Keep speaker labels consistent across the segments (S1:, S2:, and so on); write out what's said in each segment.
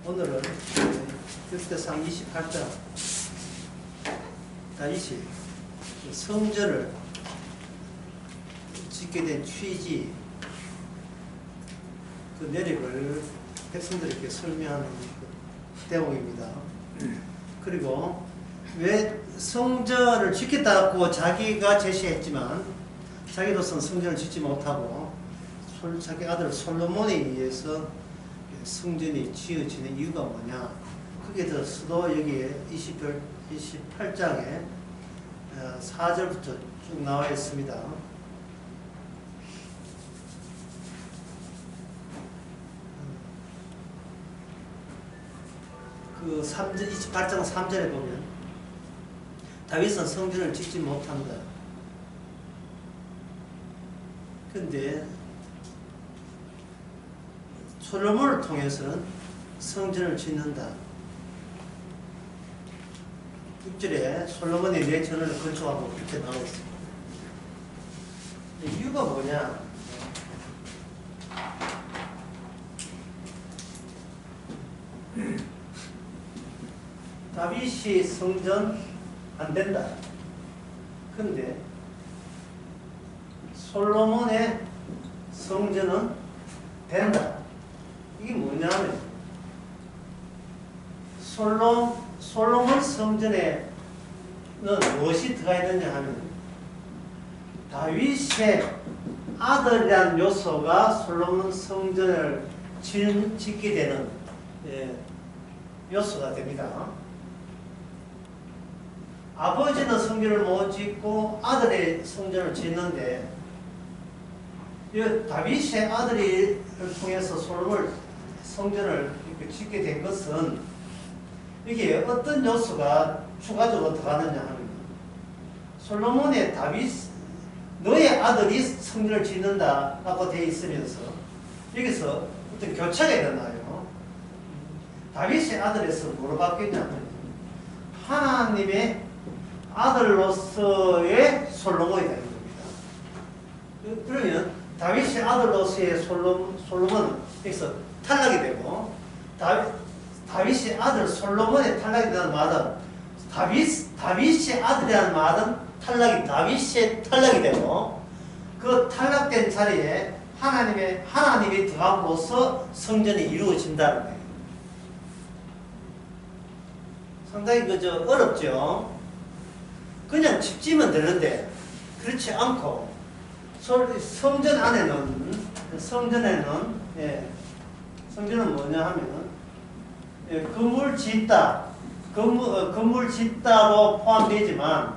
S1: 오늘은 역대상 28장 다윗이 성전을 짓게 된 취지, 그 내력을 백성들에게 설명하는 대목입니다. 그리고 왜 성전을 짓겠다고 자기가 제시했지만 자기로서는 성전을 짓지 못하고 자기 아들 솔로몬에 의해서 성전이 지어지는 이유가 뭐냐, 그게 더서도 여기에 28장에 4절부터 쭉 나와 있습니다. 그 28장 3절에 보면 다윗은 성전을 짓지 못한다. 근데 솔로몬을 통해서는 성전을 짓는다. 6절에 솔로몬이 내 전을 건축하고 그렇게 나와 있습니다. 이유가 뭐냐? 다윗이 성전 안 된다. 근데 솔로몬의 성전은 된다. 이게 뭐냐면 솔로몬 성전에는 무엇이 들어가 있느냐 하면 다윗의 아들이라는 요소가 솔로몬 성전을 짓게 되는 요소가 됩니다. 아버지는 성전을 못 짓고 아들의 성전을 짓는데 다윗의 아들을 통해서 솔로몬 성전을 짓게 된 것은 이게 어떤 요소가 추가적으로 들어가느냐 하면 솔로몬의 너의 아들이 성전을 짓는다 라고 되어 있으면서 여기서 어떤 교차가 일어나요. 다윗의 아들에서 뭐로 바뀌냐면 하나님의 아들로서의 솔로몬이 되는 겁니다. 그러면 다윗의 아들로서의 솔로몬은 여기서 탈락이 되고 다윗의 아들 솔로몬의 탈락이 되는 말은 다윗의 아들이라는 말은 다윗의 탈락이 되고 그 탈락된 자리에 하나님이 들어감으로써 성전이 이루어진다는 거예요. 상당히 어렵죠? 그냥 집지면 되는데 그렇지 않고 성전 안에는 성전은 뭐냐 하면 건물 짓다로 포함되지만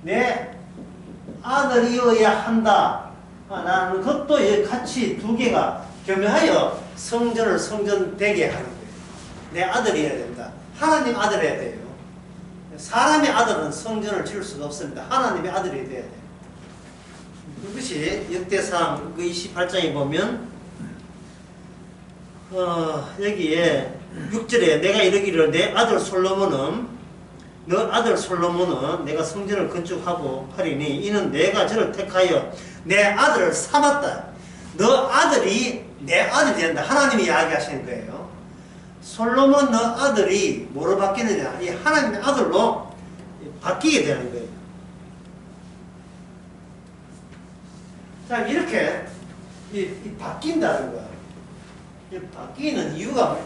S1: 내 아들이어야 한다 라는 것도 같이 두 개가 겸해하여 성전을 성전되게 하는 거예요. 내 아들이어야 된다. 하나님 아들이어야 돼요. 사람의 아들은 성전을 지을 수가 없습니다. 하나님의 아들이 돼야 돼요. 그것이 역대상 28장에 보면 여기에 6절에 내가 이르기를 너 아들 솔로몬은 내가 성전을 건축하고 하리니 이는 내가 저를 택하여 내 아들을 삼았다. 너 아들이 내 아들이 된다. 하나님이 이야기하시는 거예요. 솔로몬 너 아들이 뭐로 바뀌느냐? 이 하나님의 아들로 바뀌게 되는 거예요. 자, 이렇게 바뀐다는 거야. 바뀌는 이유가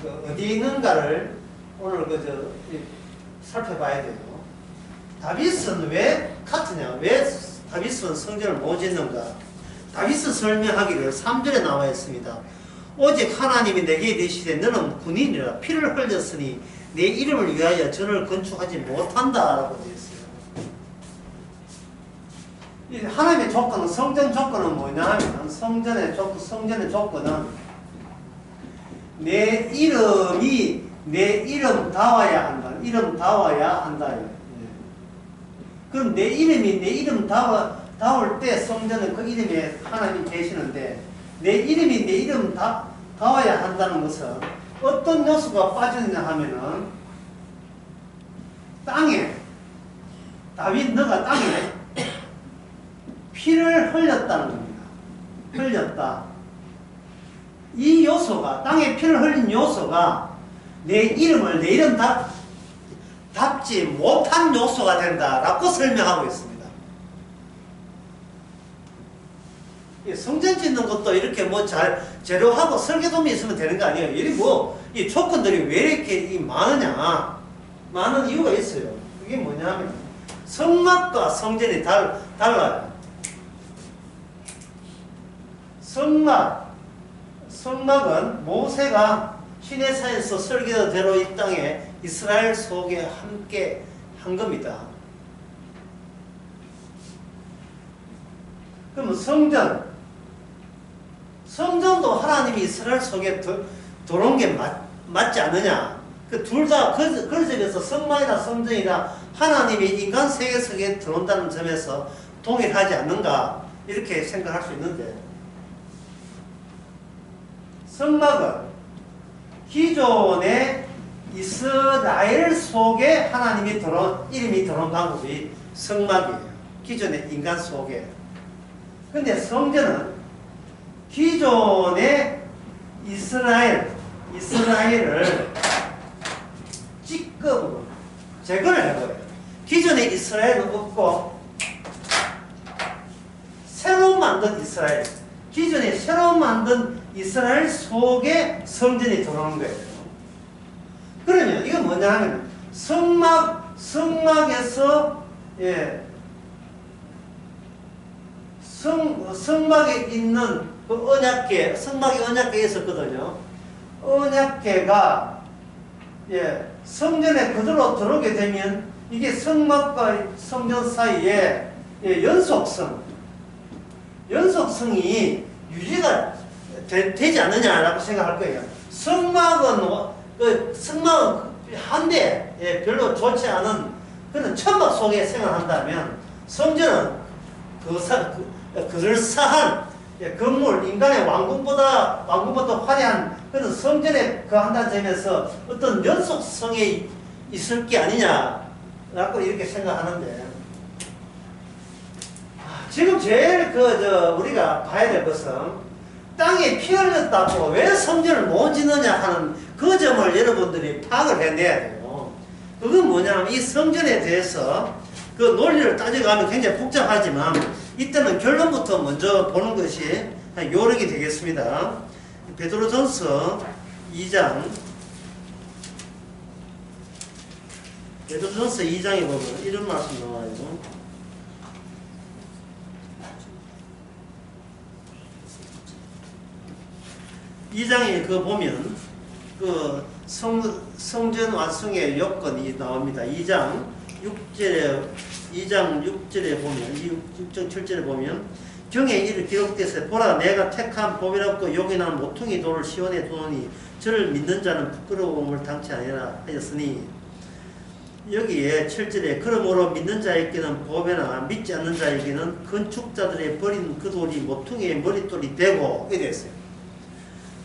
S1: 어디에 있는가를 오늘 살펴봐야 돼요. 다윗은 왜 같으냐? 왜 다윗은 성전을 못 짓는가? 다윗은 설명하기를 3절에 나와 있습니다. 오직 하나님이 내게 이르시되 너는 군인이라 피를 흘렸으니 내 이름을 위하여 전을 건축하지 못한다 라고 되어 있어요. 하나님의 조건은, 성전 조건은 뭐냐 하면 성전의 조건은 내 이름다워야 한다. 이름다워야 한다. 그럼 내 이름 다울 때 성전은 그 이름에 하나님이 계시는데 내 이름 다워야 한다는 것은 어떤 요소가 빠지느냐 하면은 너가 땅에 피를 흘렸다는 겁니다. 흘렸다. 이 요소가, 땅에 피를 흘린 요소가 내 이름 답지 못한 요소가 된다라고 설명하고 있습니다. 성전 짓는 것도 이렇게 뭐 잘 재료하고 설계도면 있으면 되는 거 아니에요. 이 이 조건들이 왜 이렇게 많으냐? 많은 이유가 있어요. 그게 뭐냐면 성막과 성전이 달라요. 성막은 모세가 시내산에서 설계도대로 이 땅에 이스라엘 속에 함께 한 겁니다. 그러면 성전도 하나님이 이스라엘 속에 들어온 게 맞지 않느냐? 그 둘 다 그 점에서 성막이나 성전이나 하나님이 인간 세계 속에 들어온다는 점에서 동일하지 않는가? 이렇게 생각할 수 있는데, 성막은 기존의 이스라엘 속에 이름이 들어온 방법이 성막이에요. 기존의 인간 속에. 근데 성전은 기존의 이스라엘을 찌꺼으로 제거를 해버려요. 기존의 이스라엘은 없고 새로 만든 이스라엘, 기존에 새로 만든 이스라엘 속에 성전이 들어오는 거예요. 그러면 이건 뭐냐 하면 성막에서 성막에 있는 그 언약궤, 성막에 언약궤가 있었거든요. 언약궤가 성전에 그대로 들어오게 되면 이게 성막과 성전 사이에 연속성이 유지가 되지 않느냐라고 생각할 거예요. 성막은 한데 별로 좋지 않은 그런 천막 속에 생활한다면 성전은 그럴싸한 건물, 인간의 왕궁보다 화려한 그런 성전에 거한다는 점에서 어떤 연속성이 있을 게 아니냐라고 이렇게 생각하는데, 지금 제일 우리가 봐야 될 것은 땅에 피 흘렸다고 왜 성전을 못 짓느냐 하는 그 점을 여러분들이 파악을 해내야 돼요. 그건 뭐냐면 이 성전에 대해서 그 논리를 따져가면 굉장히 복잡하지만 이때는 결론부터 먼저 보는 것이 요령이 되겠습니다. 베드로전서 2장에 보면 이런 말씀 나와요. 2장에 보면 성전 완성의 요건이 나옵니다. 2장 6절에 보면 6장 7절에 보면 경에 이를 기록되서 보라 내가 택한 보배롭고 용인한 모퉁이 돌을 시온에 두노니 저를 믿는 자는 부끄러움을 당치 아니라 하였으니, 여기에 7절에 그러므로 믿는 자에게는 보배나 믿지 않는 자에게는 건축자들의 버린 그 돌이 모퉁이의 머릿돌이 되고, 이래 했어요.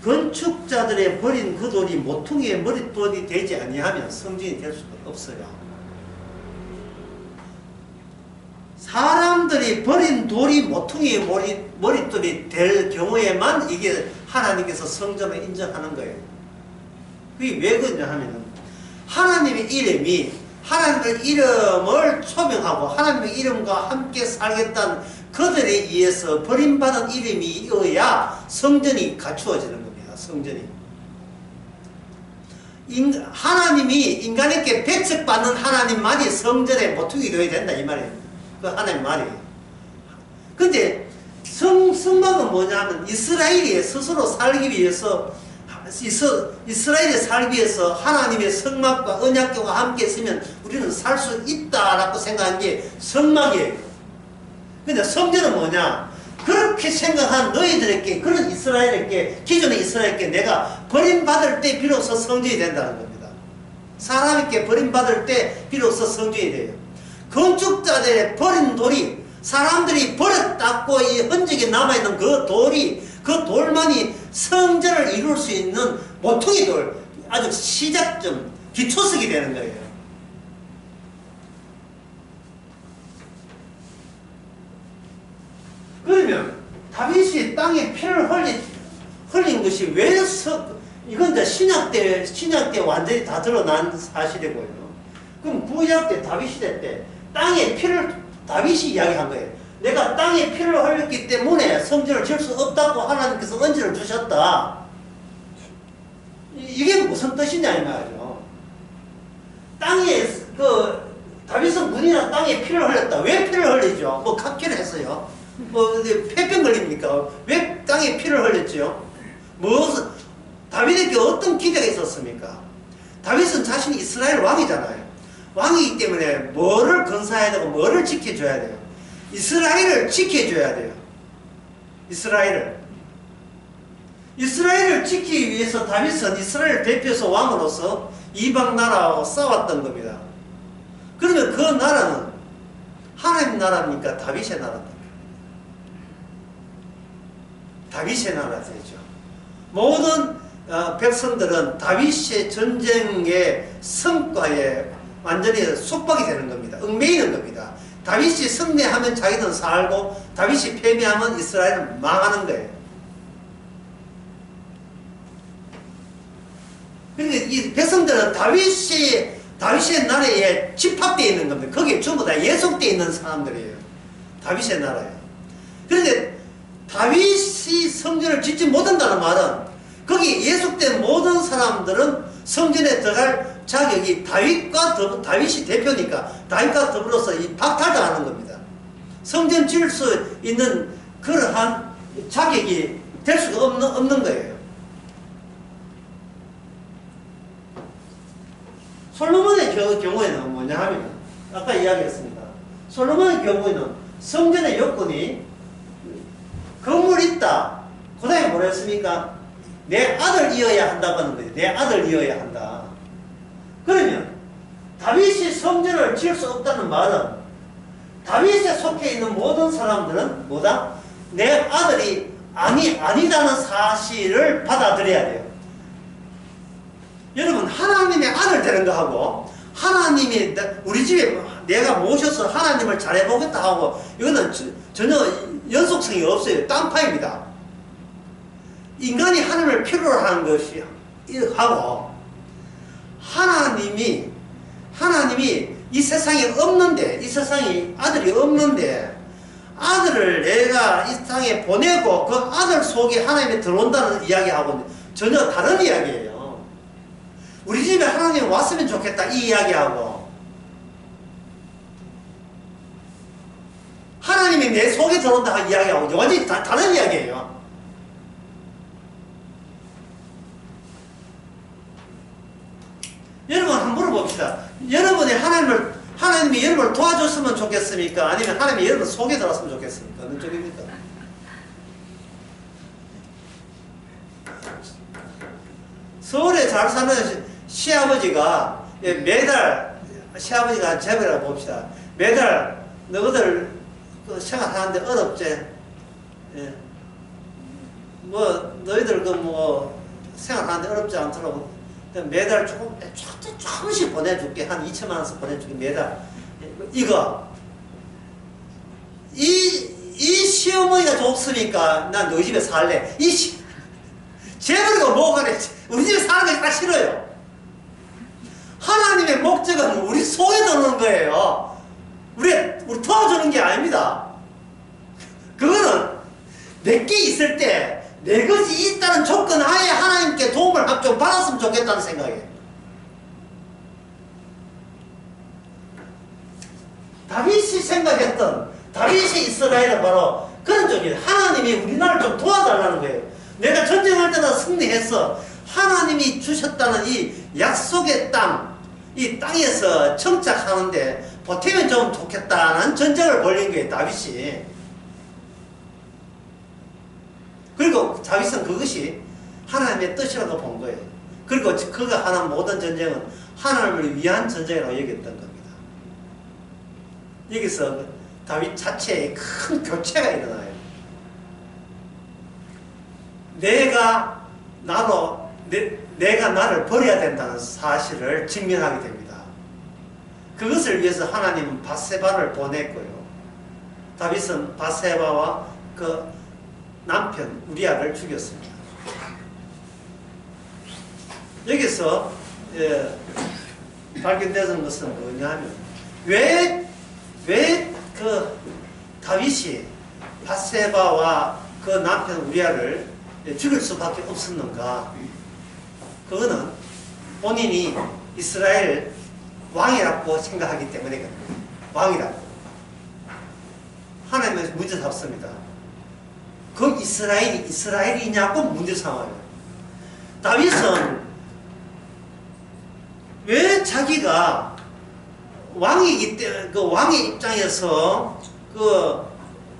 S1: 건축자들의 버린 그 돌이 모퉁이의 머릿돌이 되지 아니하면 성전이 될 수가 없어요. 사람들이 버린 돌이 모퉁이의 머릿돌이 될 경우에만 이게 하나님께서 성전을 인정하는 거예요. 그게 왜 그러냐 하면은 하나님의 이름을 초명하고 하나님의 이름과 함께 살겠다는 그들에 의해서 버림받은 이름이어야 성전이 갖추어지는 겁니다. 성전이. 하나님이 인간에게 배척받는 하나님만이 성전의 모퉁이 되어야 된다 이 말이에요. 그 하나님 말이에요. 근데 성막은 뭐냐 하면 이스라엘이 스스로 살기 위해서 이스라엘이 살기 위해서 하나님의 성막과 언약궤와 함께 있으면 우리는 살 수 있다라고 생각한 게 성막이에요. 근데 성전은 뭐냐? 그렇게 생각한 너희들에게, 그런 이스라엘에게, 기존의 이스라엘에게 내가 버림받을 때 비로소 성전이 된다는 겁니다. 사람에게 버림받을 때 비로소 성전이 돼요. 건축자들의 버린 돌이, 사람들이 버렸다고 이 흔적이 남아있는 그 돌만이 성전을 이룰 수 있는 모퉁이 돌, 아주 시작점, 기초석이 되는 거예요. 그러면 다윗이 땅에 피를 흘린 걸린 것이 왜 이건 이제 신약 때 완전히 다 드러난 사실이고요. 그럼 구약 때 다윗 시대 때 땅에 피를 다윗이 이야기한 거예요. 내가 땅에 피를 흘렸기 때문에 성전을 지을 수 없다고 하나님께서 언지를 주셨다. 이게 무슨 뜻이냐 이 말이죠. 땅에 다윗은 군이나 땅에 피를 흘렸다. 왜 피를 흘리죠? 뭐 각기를 했어요. 뭐 폐병 걸립니까? 왜 땅에 피를 흘렸죠? 무엇은 다윗에게 어떤 기대가 있었습니까? 다윗은 자신이 이스라엘 왕이잖아요. 왕이기 때문에 뭐를 건사해야 되고 뭐를 지켜줘야 돼요. 이스라엘을 지켜줘야 돼요. 이스라엘을 지키기 위해서 다윗은 이스라엘 대표해서 왕으로서 이방 나라와 싸웠던 겁니다. 그러면 그 나라는 하나님 나라입니까? 다윗의 나라입니까? 다윗의 나라 되죠. 모든 백성들은 다윗의 전쟁의 성과에 완전히 속박이 되는 겁니다. 얽매이는 겁니다. 다윗이 승리하면 자기는 살고 다윗이 패배하면 이스라엘은 망하는 거예요. 그러니까 이 백성들은 다윗의 나라에 집합되어 있는 겁니다. 거기에 전부 다 예속되어 있는 사람들이에요. 다윗의 나라예요. 그런데 다윗이 성전을 짓지 못한다는 말은 거기 예속된 모든 사람들은 성전에 들어갈 자격이 다윗이 대표니까 다윗과 더불어서 박탈당하는 겁니다. 성전 지을 수 있는 그러한 자격이 될 수가 없는 거예요. 솔로몬의 경우에는 뭐냐 하면 아까 이야기했습니다. 솔로몬의 경우에는 성전의 요건이 건물이 있다. 그 다음에 뭐라 했습니까? 내 아들이어야 한다고 하는 거예요. 내 아들이어야 한다. 그러면 다윗이 성전을 지을 수 없다는 말은 다윗에 속해 있는 모든 사람들은 뭐다? 내 아들이 아니다는 사실을 받아들여야 돼요. 여러분, 하나님의 아들 되는 거 하고 하나님이 우리 집에 내가 모셔서 하나님을 잘해보겠다 하고 이거는 전혀 연속성이 없어요. 딴파입니다. 인간이 하나님을 필요로 하는 것이 하고 하나님이 이 세상에 없는데, 이 세상에 아들이 없는데 아들을 내가 이 세상에 보내고 그 아들 속에 하나님이 들어온다는 이야기하고는 전혀 다른 이야기예요. 우리 집에 하나님 왔으면 좋겠다 이 이야기하고 하나님이 내 속에 들어온다 이야기하고 완전히 다른 이야기예요. 여러분 한번 물어봅시다. 하나님이 여러분을 도와줬으면 좋겠습니까? 아니면 하나님이 여러분 속에 들어왔으면 좋겠습니까? 어느 쪽입니까? 서울에 잘 사는 시아버지가 매달 시아버지가 재벌이라고 봅시다. 매달 너희들 생활하는데 어렵지? 예. 뭐 너희들 생활하는데 어렵지 않더라고. 매달 조금씩 보내줄게. 한 2천만 원씩 보내줄게. 매달. 이거 이 시어머니가 좋습니까? 난 너희 집에 살래. 재벌이가 뭐가 그래? 우리 집에 사는 게 다 싫어요. 하나님의 목적은 우리 속에 들어오는 거예요. 우리 도와주는 게 아닙니다. 그거는 내게 있을 때 내 것이 있다는 조건 하에 하나님께 도움을 좀 받았으면 좋겠다는 생각이에요. 다윗이 생각했던 다윗이 이스라엘은 바로 그런 쪽이에요. 하나님이 우리나라를 좀 도와달라는 거예요. 내가 전쟁할 때나 승리해서 하나님이 주셨다는 이 약속의 땅, 이 땅에서 정착하는데 보태면 좀 좋겠다는 전쟁을 벌린 거예요, 다윗이. 그리고 다윗은 그것이 하나님의 뜻이라고 본 거예요. 그리고 그가 하는 모든 전쟁은 하나님을 위한 전쟁이라고 여겼던 겁니다. 여기서 다윗 자체에 큰 교체가 일어나요. 내가 나를 버려야 된다는 사실을 직면하게 됩니다. 그것을 위해서 하나님은 밧세바를 보냈고요. 다윗은 밧세바와 그 남편 우리아를 죽였습니다. 여기서 발견되는 것은 뭐냐면 왜 그 다윗이 밧세바와 그 남편 우리아를 죽일 수밖에 없었는가? 그거는 본인이 이스라엘 왕이라고 생각하기 때문이거든요. 왕이라고. 하나님은 문제 삼습니다. 그 이스라엘이냐고 문제 삼아요. 다윗은 왜 자기가 왕이기 때문에 그 왕의 입장에서 그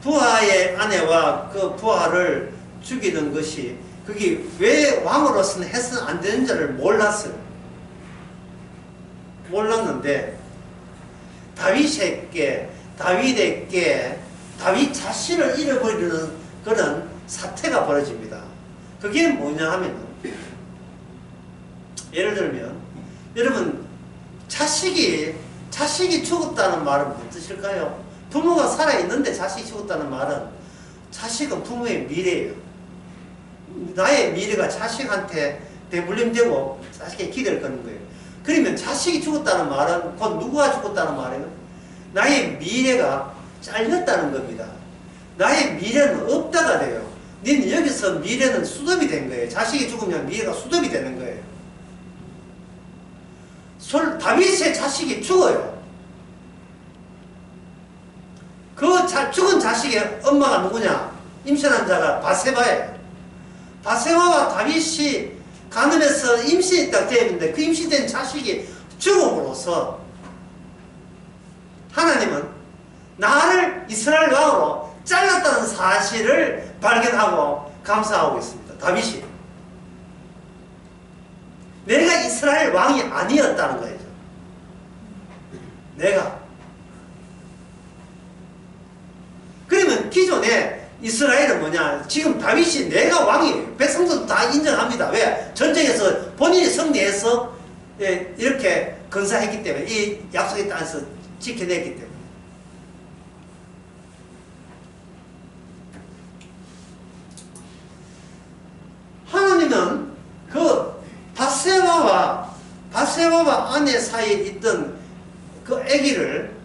S1: 부하의 아내와 그 부하를 죽이는 것이 그게 왜 왕으로서는 해서는 안 되는 줄을 몰랐어요. 몰랐는데 다윗에게 다윗 자신을 잃어버리는 그런 사태가 벌어집니다. 그게 뭐냐 하면 예를 들면 여러분 자식이 죽었다는 말은 무슨 뜻일까요? 부모가 살아있는데 자식이 죽었다는 말은 자식은 부모의 미래예요. 나의 미래가 자식한테 대물림되고 자식의 기대를 거는 거예요. 그러면 자식이 죽었다는 말은 곧 누구가 죽었다는 말이에요? 나의 미래가 잘렸다는 겁니다. 나의 미래는 없다가 돼요. 너는 여기서 미래는 수dom이 된 거예요. 자식이 죽으면 미래가 수dom이 되는 거예요. 다윗의 자식이 죽어요. 그 죽은 자식의 엄마가 누구냐? 임신한 자가 밧세바예요. 밧세바와 다윗이 가늠해서 임신이 딱 되었는데 그 임신된 자식이 죽음으로써 하나님은 나를 이스라엘 왕으로 잘랐다는 사실을 발견하고 감사하고 있습니다. 다윗이. 내가 이스라엘 왕이 아니었다는 거예요. 내가. 그러면 기존에 이스라엘은 뭐냐? 지금 다윗이 내가 왕이에요. 백성들도 다 인정합니다. 왜? 전쟁에서 본인이 승리해서 이렇게 건사했기 때문에 이 약속의 땅에서 지켜냈기 때문에. 하나님은 그 밧세바와 아내 사이에 있던 그 아기를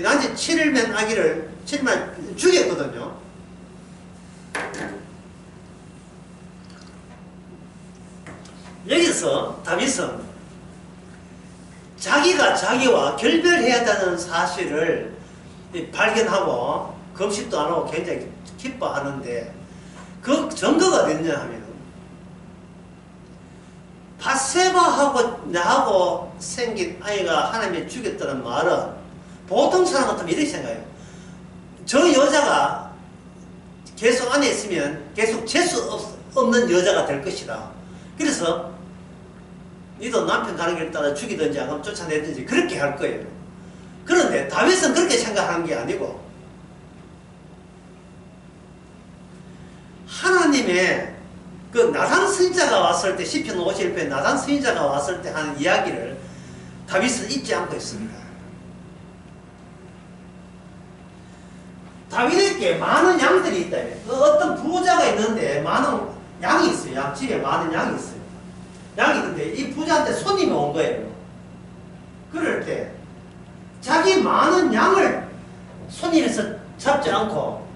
S1: 난지 7일만 아기를 7일만 죽였거든요. 여기서 다윗은 자기가 자기와 결별해야 한다는 사실을 발견하고 금식도 안 하고 굉장히 기뻐하는데 그 증거가 됐냐 하면 밧세바하고 나하고 생긴 아이가 하나님이 죽였다는 말은 보통 사람 같으면 이렇게 생각해요. 저 여자가 계속 안에 있으면 계속 재수 없는 여자가 될 것이다. 그래서 니도 남편 가는 길 따라 죽이든지 아니면 쫓아내든지 그렇게 할 거예요. 그런데 다윗은 그렇게 생각한 게 아니고 하나님의 그 나단 선지자가 왔을 때 시편 51편에 나단 선지자가 왔을 때 하는 이야기를 다윗은 잊지 않고 있습니다. 다윗에게 많은 양들이 있다. 어떤 부자가 있는데 많은 양이 있어요. 집에 많은 양이 있어요. 양이 있는데 이 부자한테 손님이 온 거예요. 그럴 때 자기 많은 양을 손님에서 잡지 않고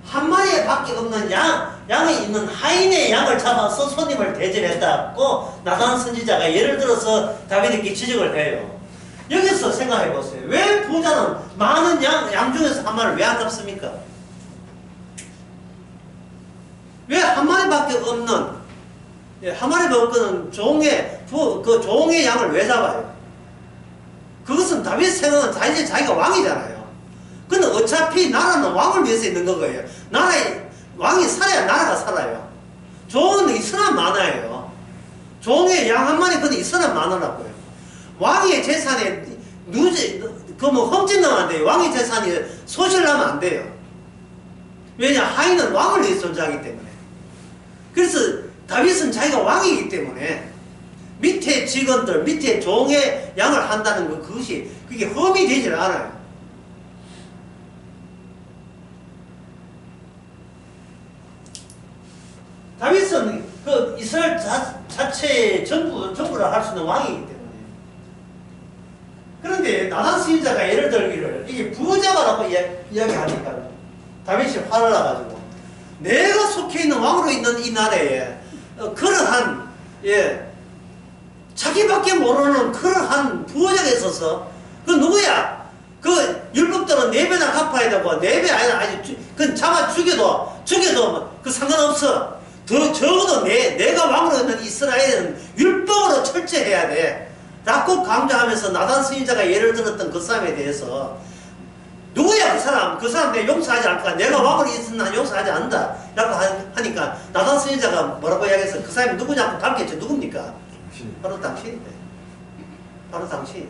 S1: 한 마리에 밖에 없는 양이 있는 하인의 양을 잡아서 손님을 대접했다고 나단 선지자가 예를 들어서 다윗에게 지적을 해요. 여기서 생각해 보세요. 왜 부자는 많은 양 중에서 한 마리를 왜 안 잡습니까? 왜 한 마리밖에 없는 한 마리밖에 없는 종의 양을 왜 잡아요? 그것은 다윗 생각은 자기가 왕이잖아요. 근데 어차피 나라는 왕을 위해서 있는 거예요. 왕이 살아야 나라가 살아요. 종은 있으나 많아요. 종의 양 한 마리 근데 있으나 많으라고요. 왕의 재산에 흠집나면 안 돼요. 왕의 재산이 소실나면 안 돼요. 왜냐? 하인은 왕을 위해서 존재하기 때문에. 그래서 다윗은 자기가 왕이기 때문에 밑에 직원들, 밑에 종의 양을 한다는 것, 그게 흠이 되질 않아요. 다윗은 그 그 이스라엘 자체의 전부를 할 수 있는 왕이기 때문에. 그런데 나단 선지자가 예를 들기를 이게 부자가라고 이야기하니까 다윗이 화를 나가지고 내가 속해 있는 왕으로 있는 이 나라에 그러한 자기밖에 모르는 그러한 부자가 있어서 그 누구야? 그 율법대로 4배나 갚아야 되고 4배 아니라 그 잡아 죽여도 그 상관없어. 더 적어도 내가 왕으로 있는 이스라엘은 율법으로 철저해야 돼 라고 강조하면서 나단 선지자가 예를 들었던 그 사람에 대해서 누구야 그 사람 내가 용서하지 않을까? 내가 왕으로 있으나 용서하지 않는다 라고 하니까 나단 선지자가 뭐라고 이야기해서 그 사람이 누구냐고 밝혔죠. 누굽니까? 바로 당신인데. 바로 당신.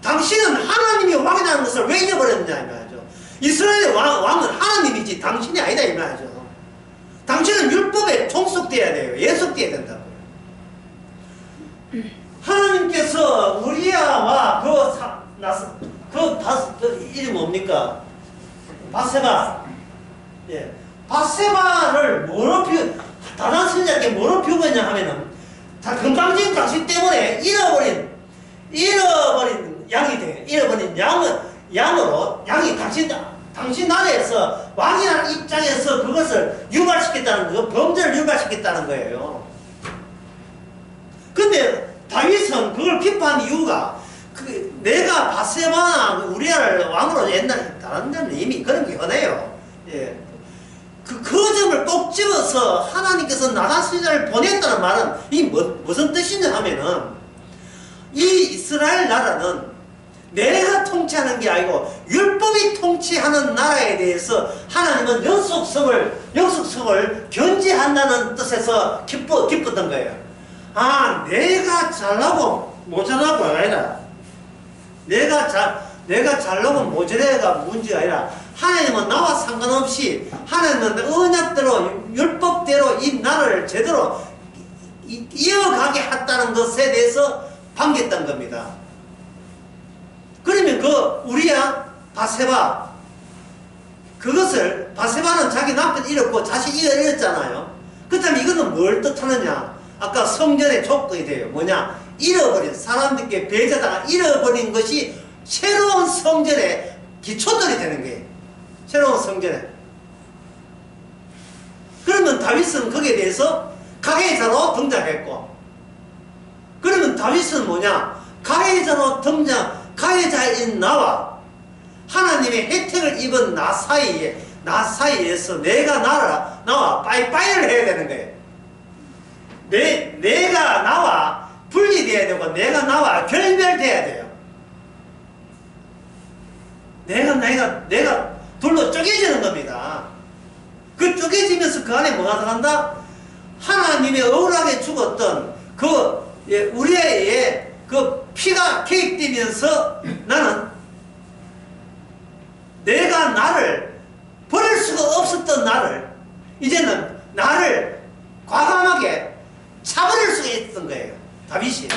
S1: 당신은 하나님이 왕이라는 것을 왜 잊어버렸느냐 이 말이죠. 이스라엘의 왕은 하나님이지 당신이 아니다 이 말이죠. 당신은 율법에 종속돼야 돼요. 예속돼야 된다고요. 하나님께서 우리야와 그 이름 뭡니까? 바세바. 바세바를 뭐로 다단 선지자께 뭐로 표현했냐 하면은 다 금방진 당신 때문에 잃어버린 양이 돼. 잃어버린 양으로 양이 당신 나라에서 왕이라는 입장에서 그것을 유발시켰다는 거, 범죄를 유발시켰다는 거예요. 근데 다윗은 그걸 비판한 이유가 내가 바세바나 우리아를 왕으로 옛날에 다른 데는 이미 그런 게 흔해요. 그 점을 꼭 집어서 하나님께서 나단 선지자를 보냈다는 말은 이 무슨 뜻이냐 하면은 이 이스라엘 나라는 내가 통치하는 게 아니고 율법이 통치하는 나라에 대해서 하나님은 영속성을 견지한다는 뜻에서 기뻤던 거예요. 아, 내가 잘나고 모자라고 아니라 내가 잘나고 모자라가 문제가 아니라 하나님은 나와 상관없이 하나님은 언약대로 율법대로 이 나라를 제대로 이어가게 했다는 것에 대해서 반겼던 겁니다. 그러면 우리야 바세바 그것을 바세바는 자기 남편 잃었고 자식 잃었잖아요. 그렇다면 이거는 뭘 뜻하느냐? 아까 성전의 조건이 돼요. 뭐냐? 잃어버린 사람들께 배제다가 잃어버린 것이 새로운 성전의 기초들이 되는 거예요. 새로운 성전에. 그러면 다윗은 거기에 대해서 가해자로 등장했고, 그러면 다윗은 뭐냐? 가해자인 나와 하나님의 혜택을 입은 나 사이에서 나와 빠이빠이를 해야 되는 거예요. 내가 나와 분리돼야 되고 내가 나와 결별돼야 돼요. 내가 둘로 쪼개지는 겁니다. 그 쪼개지면서 그 안에 뭐가 들어간다? 하나님의 억울하게 죽었던 우리의 그 피가 개입되면서 나는 내가 나를 버릴 수가 없었던 이제는 나를 과감하게 차버릴 수가 있었던 거예요. 다윗이.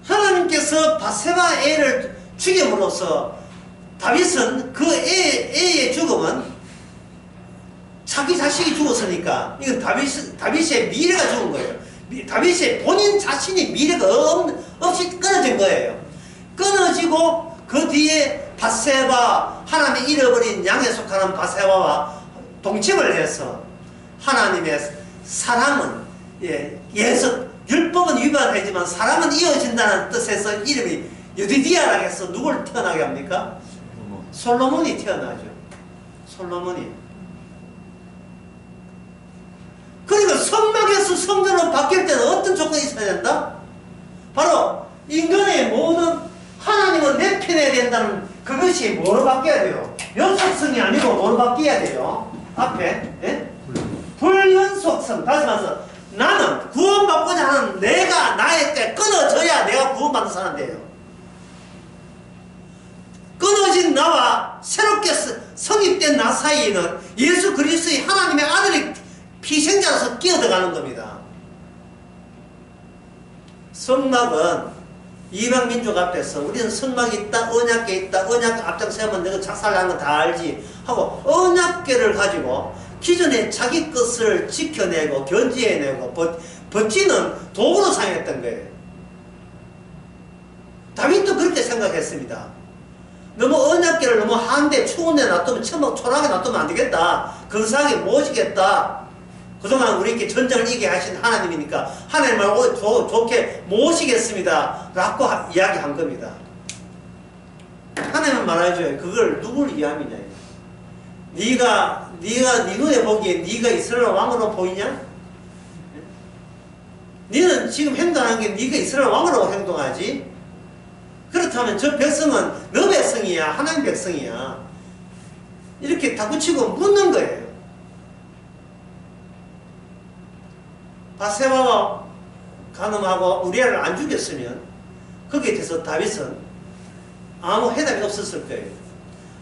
S1: 하나님께서 바세바 애를 죽임으로써 다윗은 그 애의 죽음은 자기 자식이 죽었으니까 이건 다윗의 미래가 죽은 거예요. 다윗의 본인 자신이 미래가 없이 끊어진 거예요. 끊어지고 그 뒤에 바세바, 하나님의 잃어버린 양에 속하는 바세바와 동침을 해서 하나님의 사랑은 율법은 위반하지만 사랑은 이어진다는 뜻에서 이름이 여디디아라고 해서 누굴 태어나게 합니까? 솔로몬이 태어나죠. 솔로몬이. 그러니까 성막에서 성전으로 바뀔 때는 어떤 조건이 있어야 된다? 바로 인간의 모든 하나님은 내 편해야 된다는 그것이 뭐로 바뀌어야 돼요? 연속성이 아니고 뭐로 바뀌어야 돼요? 앞에 불연속성. 다시 말해서 나는 구원받고자 하는 내가 나의 때 끊어져야 내가 구원받는 사람 돼요. 끊어진 나와 새롭게 성립된 나 사이에는 예수 그리스도의 하나님의 아들이 피생자로서 끼어들어가는 겁니다. 성막은 이방 민족 앞에서 우리는 성막이 있다, 언약궤 있다, 언약 앞장 세우면 내가 착살난 거 다 알지 하고 언약궤를 가지고 기존에 자기 것을 지켜내고 견지해내고 버티는 도구로 사용했던 거예요. 다윗도 그렇게 생각했습니다. 너무 언약궤를 너무 한데 추운 데 놔두면 초라하게 놔두면 안 되겠다. 근사하게 모시겠다. 그동안 우리에게 전쟁을 이기게 하신 하나님이니까 하나님을 좋게 모시겠습니다. 라고 이야기한 겁니다. 하나님은 말해줘요. 그걸 누구를 위함이냐. 네가 네 눈에 보기에 네가 이스라엘 왕으로 보이냐? 너는 지금 행동하는 게 네가 이스라엘 왕으로 행동하지? 그렇다면 저 백성은 너 백성이야, 하나님 백성이야. 이렇게 닥붙이고 묻는 거예요. 바세바와 가늠하고 우리아를 안 죽였으면 거기에 대해서 다윗은 아무 해답이 없었을 거예요.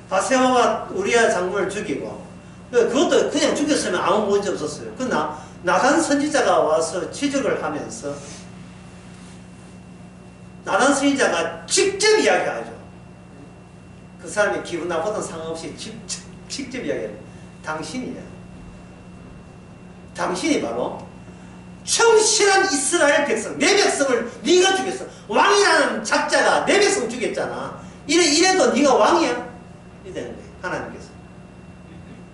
S1: 바세바와 우리아 장군을 죽이고 그것도 그냥 죽였으면 아무 문제 없었어요. 그러나 나단 선지자가 와서 지적을 하면서 나단 선지자가 직접 이야기하죠. 그 사람이 기분 나쁘든 상관없이 직접 이야기해요. 당신이야. 당신이 바로 충실한 이스라엘 백성, 내 백성을 네가 죽였어. 왕이라는 작자가 내 백성 죽였잖아. 이래도 네가 왕이야? 이되는 거예요. 하나님께서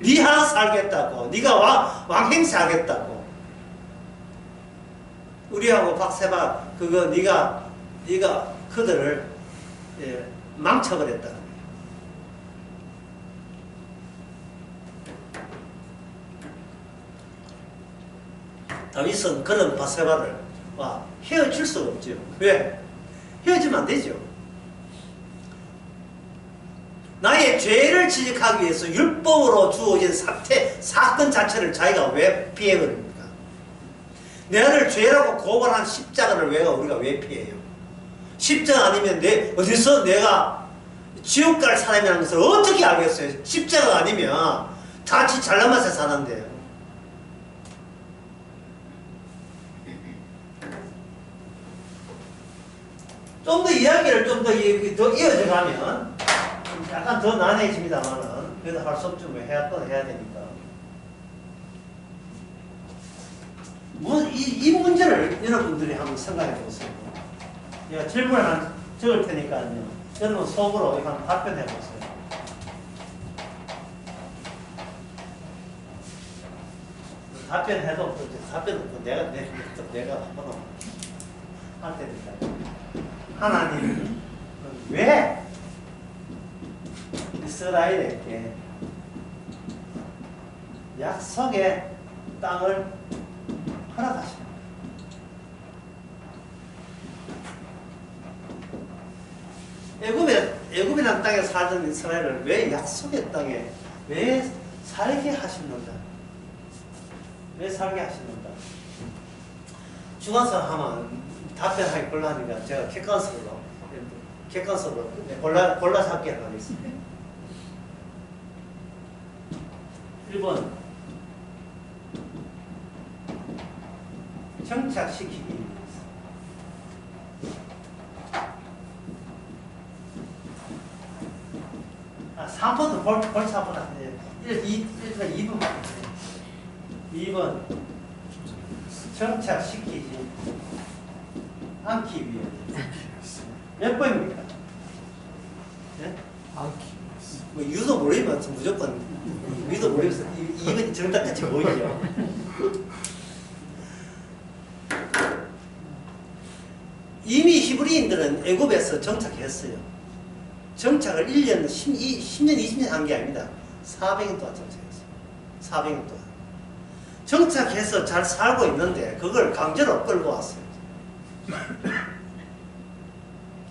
S1: 네 하나 살겠다고, 네가 왕 행세하겠다고. 우리하고 박세바 그거 네가 그들을 망쳐버렸다. 다윗은 그런 바세바를 헤어질 수가 없죠. 왜? 헤어지면 안 되죠. 나의 죄를 지적하기 위해서 율법으로 주어진 사건 자체를 자기가 왜 피해버립니까? 내를 죄라고 고발한 십자가를 우리가 왜 피해요? 십자가 아니면 어디서 내가 지옥 갈 사람이라는 것을 어떻게 알겠어요? 십자가 아니면 다 잘난 맛에 사는데요. 좀 더 이야기를 좀 더 이어져 가면 약간 더 난해집니다만은 그래도 할 수 없죠. 해야 되니까. 이 문제를 여러분들이 한번 생각해 보세요. 제가 질문을 한 적을 테니까요. 여러분 속으로 한번 답변해 보세요. 답변해도 답변은 내가 한번 할 테니까요. 하나님이 왜 이스라엘에게 약속의 땅을 허락하십니까? 애굽이라는 땅에 살던 이스라엘을 왜 약속의 땅에 왜 살게 하시는가? 왜 살게 하시는가? 중간선 하면 답변하기 곤란하니까 제가 객관적으로 골라 잡기 하겠습니다. 1번 정착시키기. 3번도 골치 아프다. 2번 2번 정착시키지 않기 위해. 몇 번입니까? 네?
S2: 않기.
S1: 뭐 유도 모르면 무조건 유도 모르면서 이건 정답같이 보이죠. 이미 히브리인들은 애굽에서 정착했어요. 정착을 1년, 10년, 20년 한 게 아닙니다. 400년 동안 정착했어요. 400년 동안. 정착해서 잘 살고 있는데 그걸 강제로 끌고 왔어요.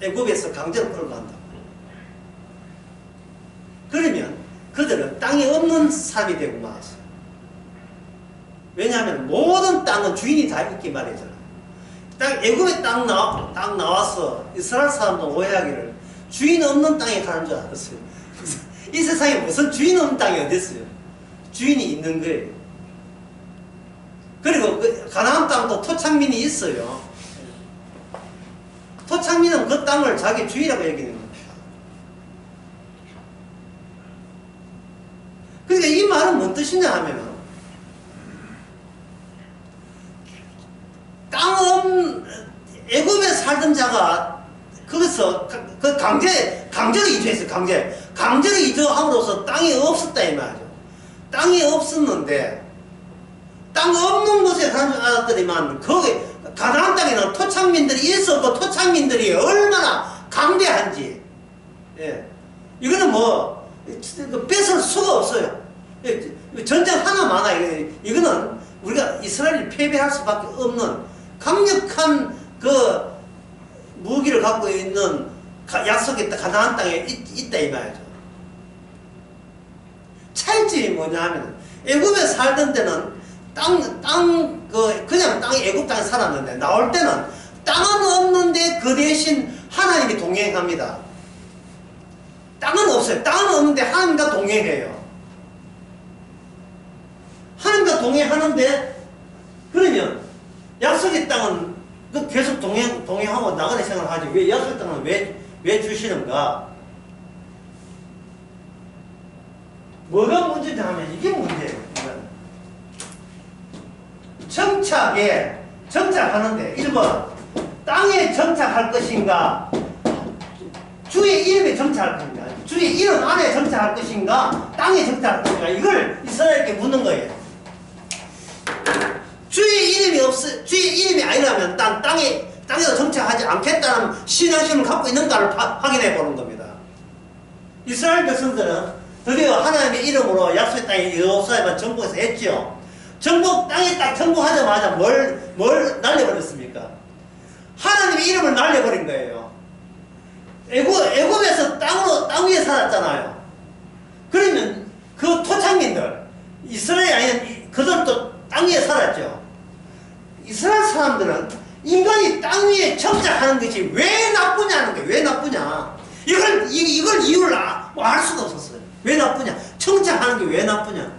S1: 애굽에서 강제로 끌고 간다고. 그러면 그들은 땅이 없는 사람이 되고 말았어요. 왜냐하면 모든 땅은 주인이 다 있기 말이잖아요. 애굽에 땅 나와서 이스라엘 사람도 오해하기를 주인 없는 땅에 가는 줄 알았어요. 이 세상에 무슨 주인 없는 땅이 어디 있어요? 주인이 있는 거예요. 그리고 가나안 땅도 토착민이 있어요. 토착민은 그 땅을 자기 주인이라고 여기는 겁니다. 그러니까 이 말은 뭔 뜻이냐 하면 땅에서 그 강제로 이주했어요. 강제로 이주함으로써 땅이 없었다 이 말이죠. 땅이 없었는데 땅 없는 곳에 사는 줄 알았더니만 거기 가나안 땅에는 토착민들이 있었고 토착민들이 얼마나 강대한지, 예. 이거는 뭐 뺏을 수가 없어요. 전쟁 하나 많아. 이거는 우리가 이스라엘이 패배할 수밖에 없는 강력한 그 무기를 갖고 있는 약속의 가나안 땅에 있다 이 말이죠. 차이점이 뭐냐 하면 애굽에 살던 때는 그냥 애굽 땅에 살았는데 나올 때는 땅은 없는데 그 대신 하나님이 동행합니다. 땅은 없어요. 땅은 없는데 하나님과 동행해요. 하나님과 동행하는데 그러면 약속의 땅은 계속 동행하고 나가는 생각을 하지. 왜 약속의 땅은 왜 주시는가? 뭐가 문제냐 하면 이게 문제예요. 정착하는데 1번 땅에 정착할 것인가, 주의 이름에 정착할 것인가, 주의 이름 안에 정착할 것인가, 땅에 정착할 것인가, 이걸 이스라엘에게 묻는 거예요. 주의 이름이 아니라면 땅에서 정착하지 않겠다는 신앙심을 갖고 있는가를 확인해 보는 겁니다. 이스라엘 백성들은 드디어 하나님의 이름으로 약속의 땅에 여호수아만 정복해서 했죠. 땅에 딱 정복하자마자 뭘 날려버렸습니까? 하나님의 이름을 날려버린 거예요. 애굽에서 땅 위에 살았잖아요. 그러면 그 토착민들, 이스라엘이 아닌 그들도 땅 위에 살았죠. 이스라엘 사람들은 인간이 땅 위에 정착하는 것이 왜 나쁘냐는 거예요. 왜 나쁘냐. 이걸 이유를 알 수가 없었어요. 왜 나쁘냐. 정착하는 게 왜 나쁘냐.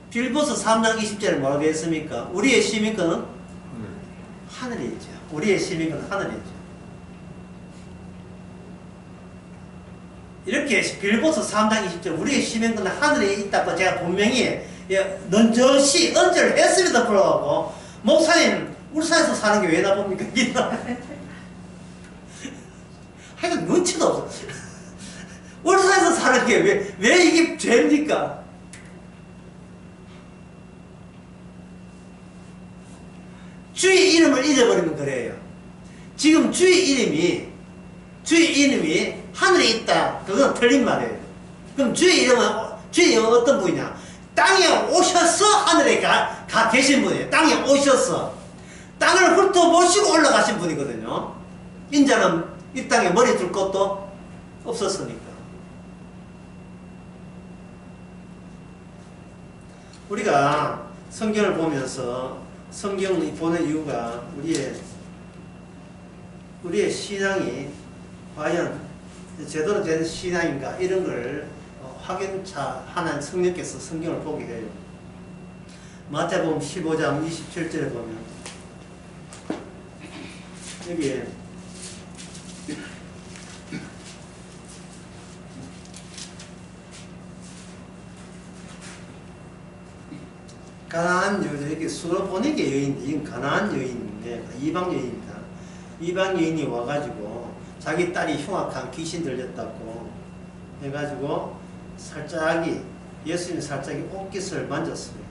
S1: 빌보서 3장 20절에 뭐라고 했습니까? 우리의 시민권은 하늘에 있죠. 우리의 시민권은 하늘에 있죠. 이렇게 빌보서 3장 20절 우리의 시민권은 하늘에 있다고 제가 분명히 넌저시 언제를 했음에도 불구하고 목사님 울산에서 사는 게 왜 나쁩니까? 하여간 눈치도 없어. 울산에서 사는 게 왜 이게 죄입니까? 주의 이름을 잃어버리면 그래요. 지금 주의 이름이 하늘에 있다. 그건 틀린 말이에요. 그럼 주의 이름은 어떤 분이냐? 땅에 오셔서 하늘에 가 계신 분이에요. 땅에 오셔서 땅을 훑어보시고 올라가신 분이거든요. 인자는 이 땅에 머리 둘 것도 없었으니까. 우리가 성경을 보면서 성경을 보는 이유가 우리의 신앙이 과연 제대로 된 신앙인가 이런 걸 확인하는 성령께서 성경을 보게 해요. 마태복음 15장 27절에 보면 여기에 가나안 여자, 이렇게 수로보니게 여인인데, 이건 가나안 여인인데, 이방 여인입니다. 이방 여인이 와가지고, 자기 딸이 흉악한 귀신 들렸다고 해가지고, 예수님이 살짝이 옷깃을 만졌어요.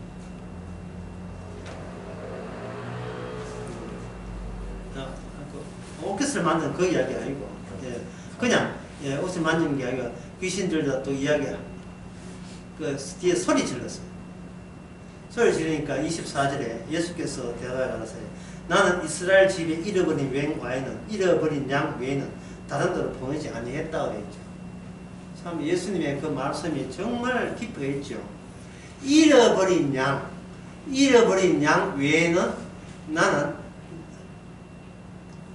S1: 옷깃을 만든 그 이야기 아니고, 그냥, 옷을 만지는 게 아니라, 귀신 들렸다고 이야기야. 뒤에 소리 질렀어요. 소리 지르니까 24절에 예수께서 대답해 가라사대 나는 이스라엘 집에 잃어버린 양 외에는 다른 데로 보내지 아니했다고 했죠. 참 예수님의 그 말씀이 정말 깊어있죠. 잃어버린 양 외에는 나는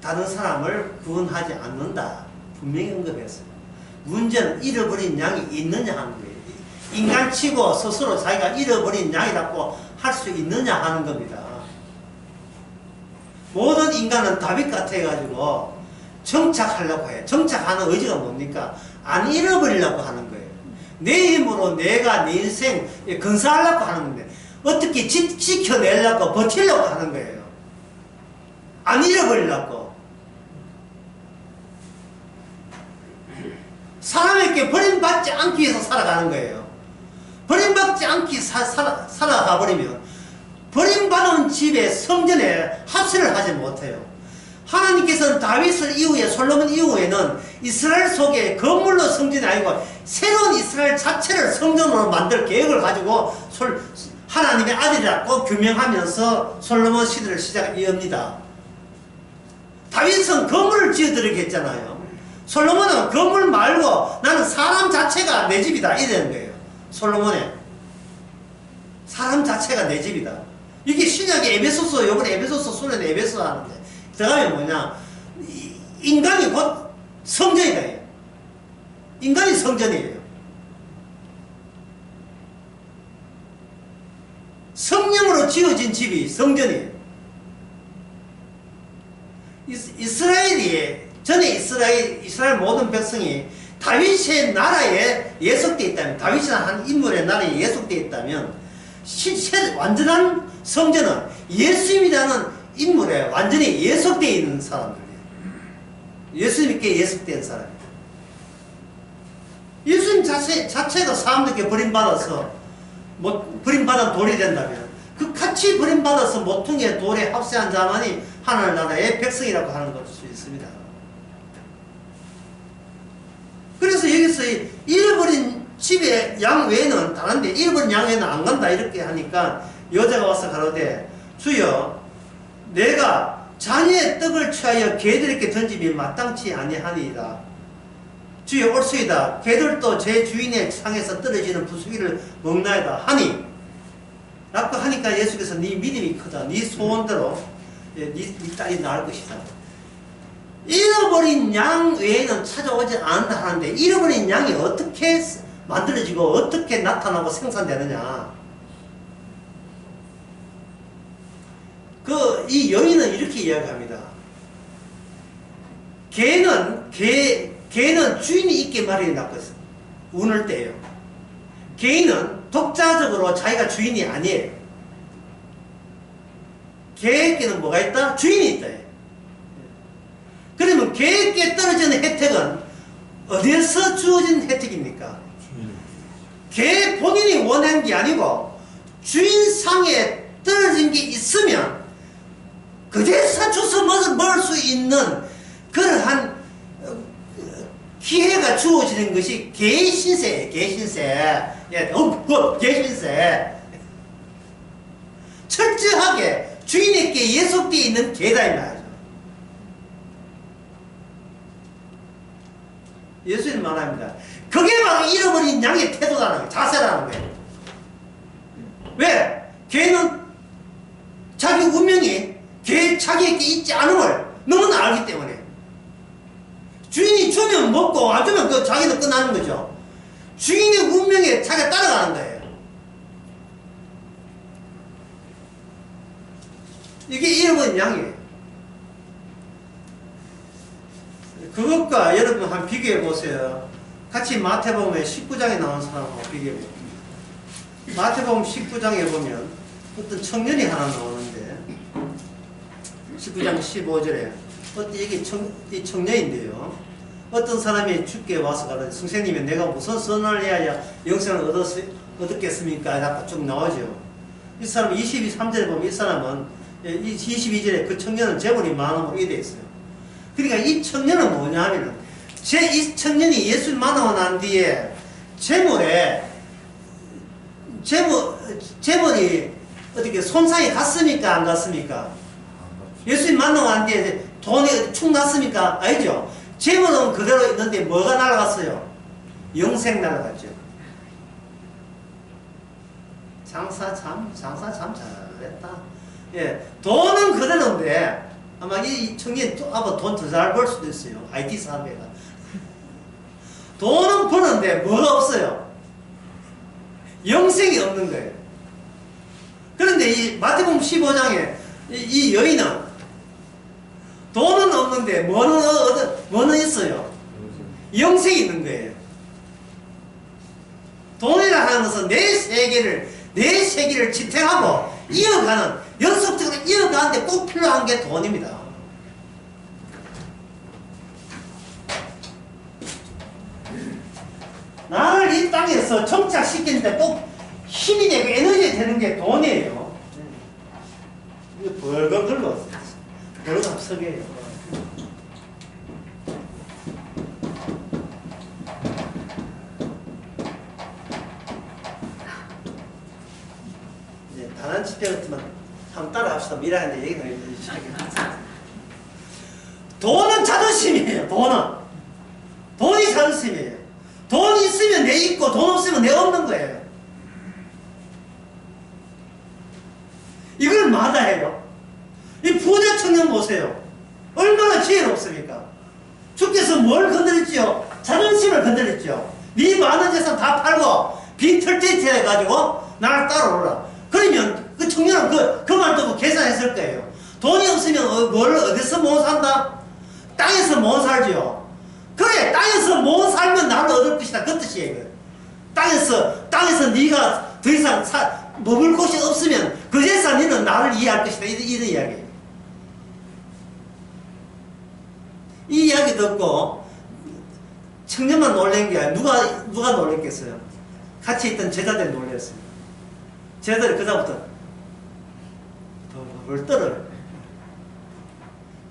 S1: 다른 사람을 구원하지 않는다. 분명히 언급했어요. 문제는 잃어버린 양이 있느냐 하는 거예요. 인간치고 스스로 자기가 잃어버린 양이라고 할 수 있느냐 하는 겁니다. 모든 인간은 다윗 같아가지고 정착하려고 해요. 정착하는 의지가 뭡니까? 안 잃어버리려고 하는 거예요. 내 힘으로 내가 내 인생 건사하려고 하는 건데 어떻게 지켜내려고 버티려고 하는 거예요. 안 잃어버리려고. 사람에게 버림받지 않기 위해서 살아가는 거예요. 버림받지 않기 살아가 버리면 버림받은 집의 성전에 합세를 하지 못해요. 하나님께서는 다윗을 이후에 솔로몬 이후에는 이스라엘 속에 건물로 성전이 아니고 새로운 이스라엘 자체를 성전으로 만들 계획을 가지고 하나님의 아들이라고 규명하면서 솔로몬 시대를 이어옵니다. 다윗은 건물을 지어드리겠잖아요. 솔로몬은 건물 말고 나는 사람 자체가 내 집이다 이러는 거예요. 솔로몬의 사람 자체가 내 집이다. 이게 신약의 에베소서, 요번에 에베소서 수련 에베소 하는데 그 다음에 뭐냐, 인간이 곧 성전이다. 인간이 성전이에요. 성령으로 지어진 집이 성전이에요. 이스라엘이 전에 이스라엘 모든 백성이 다윗의 나라에 예속되어 있다면, 다윗이나 한 인물의 나라에 예속되어 있다면 완전한 성전은 예수님이라는 인물에 완전히 예속되어 있는 사람들이에요. 예수님께 예속된 사람이에요. 예수님 자체가 사람들께 버림받아서 버림받은 돌이 된다면 그 같이 버림받아서 모퉁이의 돌에 합세한 자만이 하늘나라의 백성이라고 하는 것일 수 있습니다. 그래서 여기서 잃어버린 집의 양 외에는 다른데 잃어버린 양 외에는 안 간다 이렇게 하니까 여자가 와서 가로되 주여 내가 자녀의 떡을 취하여 개들에게 던짐이 마땅치 아니하니이다. 주여 옳소이다. 개들도 제 주인의 상에서 떨어지는 부수기를 먹나이다 하니 라고 하니까 예수께서 네 믿음이 크다. 네 소원대로 네 딸이 나을 것이다. 잃어버린 양 외에는 찾아오지 않는다 하는데 잃어버린 양이 어떻게 만들어지고 어떻게 나타나고 생산되느냐. 이 여인은 이렇게 이야기합니다. 개는 주인이 있게 마련해 놨거든. 운을 떼요. 개인은 독자적으로 자기가 주인이 아니에요. 개에게는 뭐가 있다? 주인이 있다. 그러면 개에게 떨어지는 혜택은 어디에서 주어진 혜택입니까? 개 본인이 원한 게 아니고 주인상에 떨어진 게 있으면 그제서 주워 먹을 수 있는 그러한 기회가 주어지는 것이 개신세예요. 개신세. 개신세. 철저하게 주인에게 예속되어 있는 개다 이 말이죠. 예수님 말합니다. 그게 바로 잃어버린 양의 태도라는 거예요. 자세라는 거예요. 왜? 개는 자기 운명이 자기에게 있지 않음을 너무나 알기 때문에 주인이 주면 먹고 안 주면 자기는 끝나는 거죠. 주인의 운명에 자기가 따라가는 거예요. 이게 잃어버린 양이에요. 그것과 여러분 한번 비교해 보세요. 같이 마태복음에 19장에 나온 사람하고 비교해 보세요. 마태복음 19장에 보면 어떤 청년이 하나 나오는데 19장 15절에 이게 청년인데요. 어떤 사람이 주께 와서 가르쳐 선생님이 내가 무슨 선을 해야 영생을 얻었겠습니까? 라고 쭉 나오죠. 이 사람 23절에 보면 이 사람은 22절에 그 청년은 재물이 많음으로 이래 있어요. 그러니까 이 청년은 뭐냐 하면은 이 청년이 예수를 만나고 난 뒤에 재물이 어떻게 손상이 갔습니까? 안 갔습니까? 예수님 만나고 난 뒤에 돈이 축 났습니까? 아니죠. 재물은 그대로 있는데 뭐가 날아갔어요? 영생 날아갔죠. 장사 참 잘했다. 예, 돈은 그대로인데 아마 이 청년 아마 돈 더 잘 벌 수도 있어요. IT 사업에가. 돈은 버는데 뭐가 없어요? 영생이 없는 거예요. 그런데 이 마태복음 15장에 이 여인은 돈은 없는데 뭐는 있어요? 영생이 있는 거예요. 돈이라 하는 것은 내 세계를 지탱하고 이어가는, 연속적으로 이어가는데 꼭 필요한 게 돈입니다. 땅에서 정착시키는데 꼭 힘이 되고 에너지 되는 게 돈이에요. 이거 벌금 걸로 벌금 서게요. 이제 단한 집회 같으면 한번 따라 합시다. 미라한테 얘기가 있는데 돈은 자존심이에요. 돈이 자존심이에요. 돈 있으면 내 있고 돈 없으면 내 없는 거예요. 이걸 마다해요. 이 부자 청년 보세요. 얼마나 지혜롭습니까? 주께서 뭘 건드렸지요? 자존심을 건드렸죠. 네 많은 재산 다 팔고 빈털떼 해가지고 나를 따라오라. 그러면 그 청년은 그 말 듣고 계산했을 거예요. 돈이 없으면 뭘 어디서 못 산다? 땅에서 못 살지요. 그래, 땅에서 못 살면 나를 얻을 것이다. 그 뜻이에요. 땅에서 네가 더 이상 먹을 곳이 없으면 그제서 너는 나를 이해할 것이다. 이런 이야기예요. 이 이야기 듣고 청년만 놀란 게 아니라 누가 놀랬겠어요? 같이 있던 제자들이 놀랐어요. 제자들이 그다음부터 뭘 떨어요.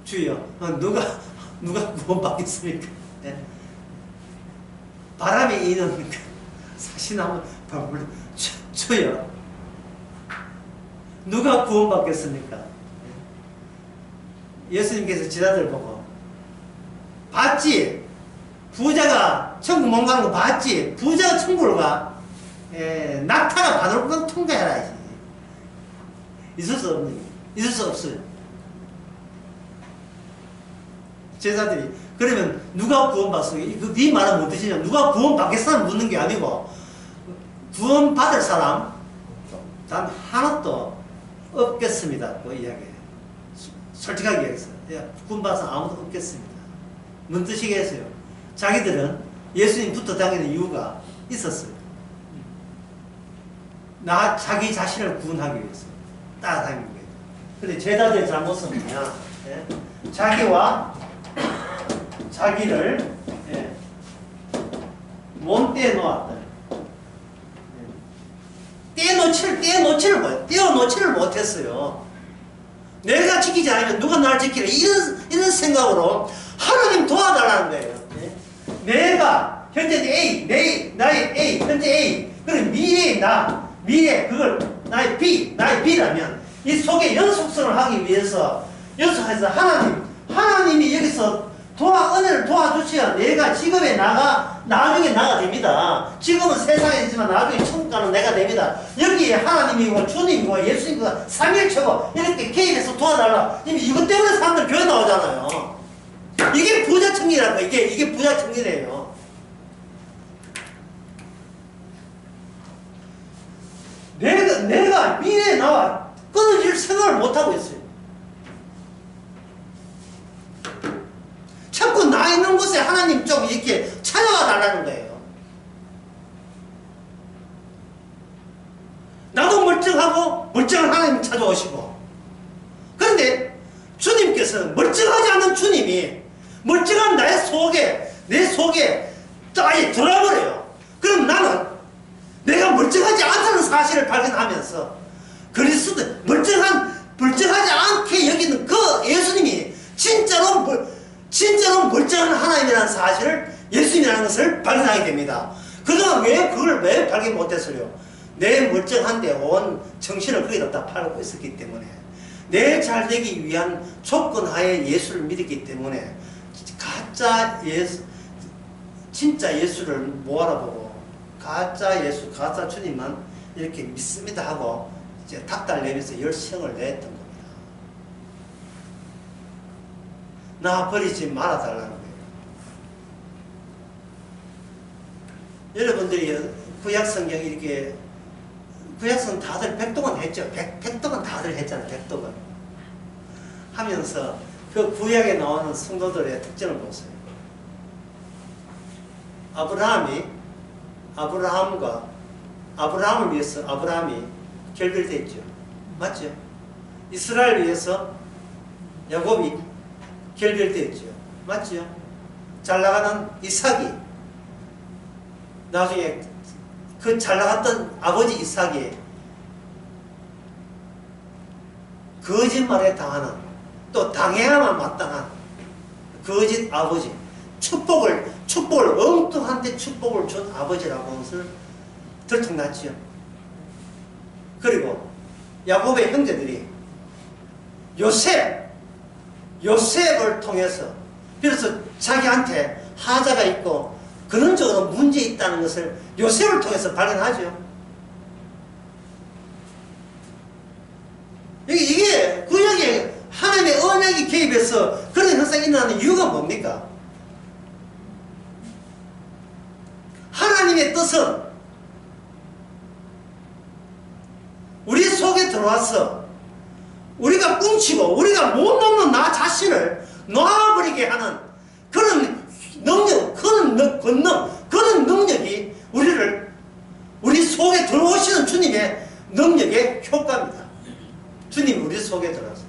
S1: 주여, 누가 구원받겠습니까? 네? 바람이 이는 사시나무 방울 주여, 누가 구원받겠습니까? 예수님께서 제자들 보고 봤지? 부자가 천국 못 가는 거 봤지? 부자가 천국을 가. 낙타가 바늘구멍 통과해라. 있을 수 없어요. 제자들이 그러면 누가 구원받습니까? 네 말은 못 드시냐? 누가 구원받겠다는 묻는 게 아니고 구원받을 사람 단 하나도 없겠습니다. 그 이야기예요. 솔직하게 얘기했어요. 구원받을 사람 아무도 없겠습니다. 뭔 뜻이겠어요? 자기들은 예수님 붙어 다니는 이유가 있었어요. 자기 자신을 구원하기 위해서 따라다니는 거예요. 근데 제자들의 잘못은 뭐냐? 자기를 못 떼어놓았다. 떼어놓지를 못했어요. 내가 지키지 않으면 누가 나를 지키라. 이런 생각으로 하나님 도와달라는 거예요. 내가 현재 나의 A, 현재 A, 그럼 미래 그걸 나의 B라면 이 속에 연속성을 하기 위해서 연속해서 하나님이 여기서 은혜를 도와주셔야 내가 지금의 나중에 나가 됩니다. 지금은 세상에 있지만 나중에 천국 가는 내가 됩니다. 여기에 하나님이고 주님이고 예수님과 삼일체고 이렇게 개입해서 도와달라. 이것 때문에 사람들 교회 나오잖아요. 이게 부자 청년이라고. 이게 부자 청년이에요. 내가 미래에 나와 끊어질 생각을 못하고 있어요. 자꾸 나 있는 곳에 하나님 좀 이렇게 찾아와 달라는 거예요. 나도 멀쩡하고 멀쩡한 하나님 찾아오시고, 그런데 주님께서는 멀쩡하지 않은 주님이 멀쩡한 내 속에 아예 들어버려요. 그럼 나는 내가 멀쩡하지 않다는 사실을 발견하면서 그리스도 멀쩡하지 않게 여기는 그 예수님이 진짜로 멀쩡한 하나님이라는 사실을, 예수님이라는 것을 발견하게 됩니다. 그동안 그걸 왜 발견 못했어요? 내 멀쩡한데 온 정신을 거기다 다 팔고 있었기 때문에, 내 잘되기 위한 조건하에 예수를 믿었기 때문에 진짜 예수를 못 알아보고 가짜 예수, 가짜 주님만 이렇게 믿습니다 하고 이제 닥달 내면서 열성을 냈던 겁니다. 나 버리지 말아달라는 거예요. 여러분들이 구약성경 이렇게, 구약성 다들 백동은 했죠. 백동은 다들 했잖아요. 백동은 하면서 그 구약에 나오는 성도들의 특징을 보세요. 아브라함을 위해서 아브라함이 결별됐죠. 맞죠? 이스라엘을 위해서 야곱이 결별됐죠. 맞죠? 잘 나가는 이삭이 나중에 그 잘 나갔던 아버지 이삭이 거짓말에 당하는, 또 당해야만 마땅한 거짓 아버지, 축복을 엉뚱한데 축복을 준 아버지라고 하는 것을 들통났지요. 그리고 야곱의 형제들이 요셉을 통해서, 그래서 자기한테 하자가 있고 근원적으로 문제 있다는 것을 요셉을 통해서 발견하죠. 이게 구약에 하나님의 언약이 개입해서 그런 현상이 일어나는 이유가 뭡니까? 하나님의 뜻은 우리 속에 들어와서 우리가 꿍치고 우리가 못 넘는 나 자신을 놓아버리게 하는 그런 능력, 그런 능력이 우리 속에 들어오시는 주님의 능력의 효과입니다. 주님이 우리 속에 들어왔어요.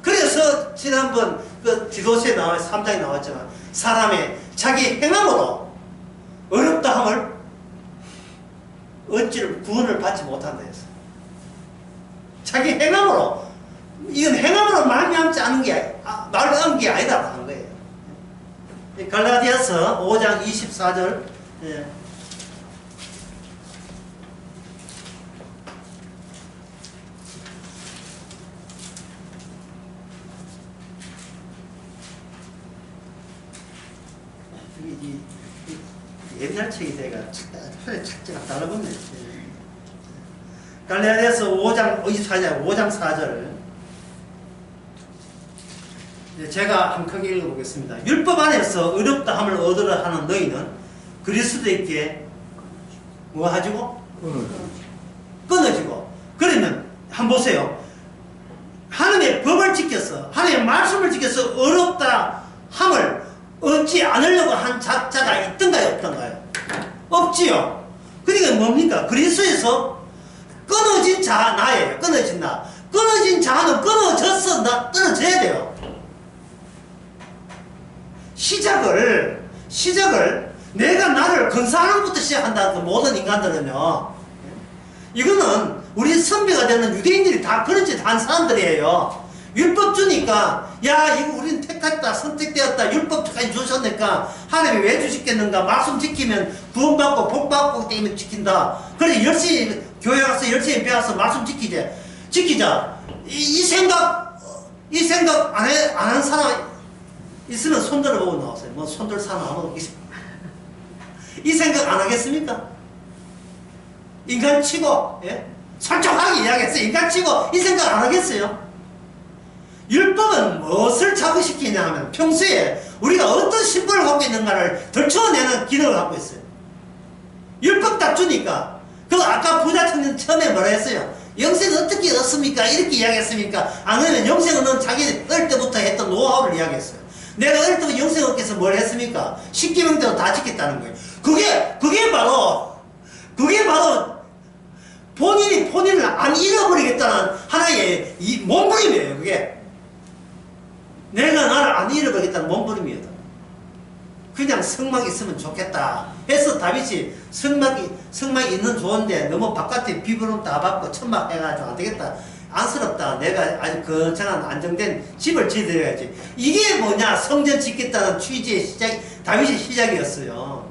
S1: 그래서 지난번 그 디도서에 3장에 나왔지만 사람의 자기 행함으로 어렵다함을 어찌를 구원을 받지 못한다 했어요. 자기 행함으로, 이건 행함으로 말미암지 않은 게 말한 게 아니다라고 하는 거예요. 갈라디아서 5장 24절. 예. 옛날 책이 내가 착지가 달라붙네. 갈라디아서 5장 24절, 5장 4절. 제가 한번 크게 읽어보겠습니다. 율법 안에서 의롭다함을 얻으려 하는 너희는 그리스도에게 뭐 하지고? 끊어지고. 그러면 한번 보세요. 하나님의 법을 지켜서, 하나님의 말씀을 지켜서 의롭다함을 얻지 않으려고 한 자가 있던가요, 없던가요? 없지요. 그러니까 뭡니까? 그리스도에서 끊어진 자, 나예요. 끊어진 나. 끊어진 자는 끊어져서 끊어져야 돼요. 시작을 내가 나를 근사하는 것부터 시작한다. 모든 인간들은요. 이거는 우리 선배가 되는 유대인들이 다 그런 짓 한 사람들이에요. 율법 주니까, 야, 이거 우리는 택했다, 선택되었다, 율법까지 주셨으니까 하나님이 왜 주시겠는가? 말씀 지키면 구원받고 복받고 때문에 지킨다. 그래, 열심히 교회 가서 열심히 배워서 말씀 지키자. 이 생각 안 한 사람 있으면 손 들어보고 나오세요. 뭐 손들 사람 아무도 없겠습니다. 이 생각 안 하겠습니까? 인간치고, 예? 솔직하게 이야기했어요. 인간치고 이 생각 안 하겠어요? 율법은 무엇을 자극시키냐 하면 평소에 우리가 어떤 신분을 갖고 있는가를 들춰내는 기능을 갖고 있어요. 율법 딱 주니까, 아까 부자 청년 처음에 뭐라 했어요? 영생은 어떻게 얻습니까? 이렇게 이야기했습니까? 안 그러면 영생은 자기 어릴 때부터 했던 노하우를 이야기했어요. 내가 어릴 때부터 영생 얻기 위해서 뭘 했습니까? 10계명대로 다 지켰다는 거예요. 그게 바로 본인을 안 잃어버리겠다는 하나의 이 몸부림이에요. 그게 내가 나를 안 잃어버리겠다는 몸부림이에요. 그냥 성막 있으면 좋겠다 해서 다윗이 성막이 있는 좋은데 너무 바깥에 비브름 다 받고 천막 해가지고 안 되겠다, 안쓰럽다, 내가 아주 거창한 안정된 집을 지어야지. 이게 뭐냐? 성전 짓겠다는 취지의 다윗의 시작이었어요.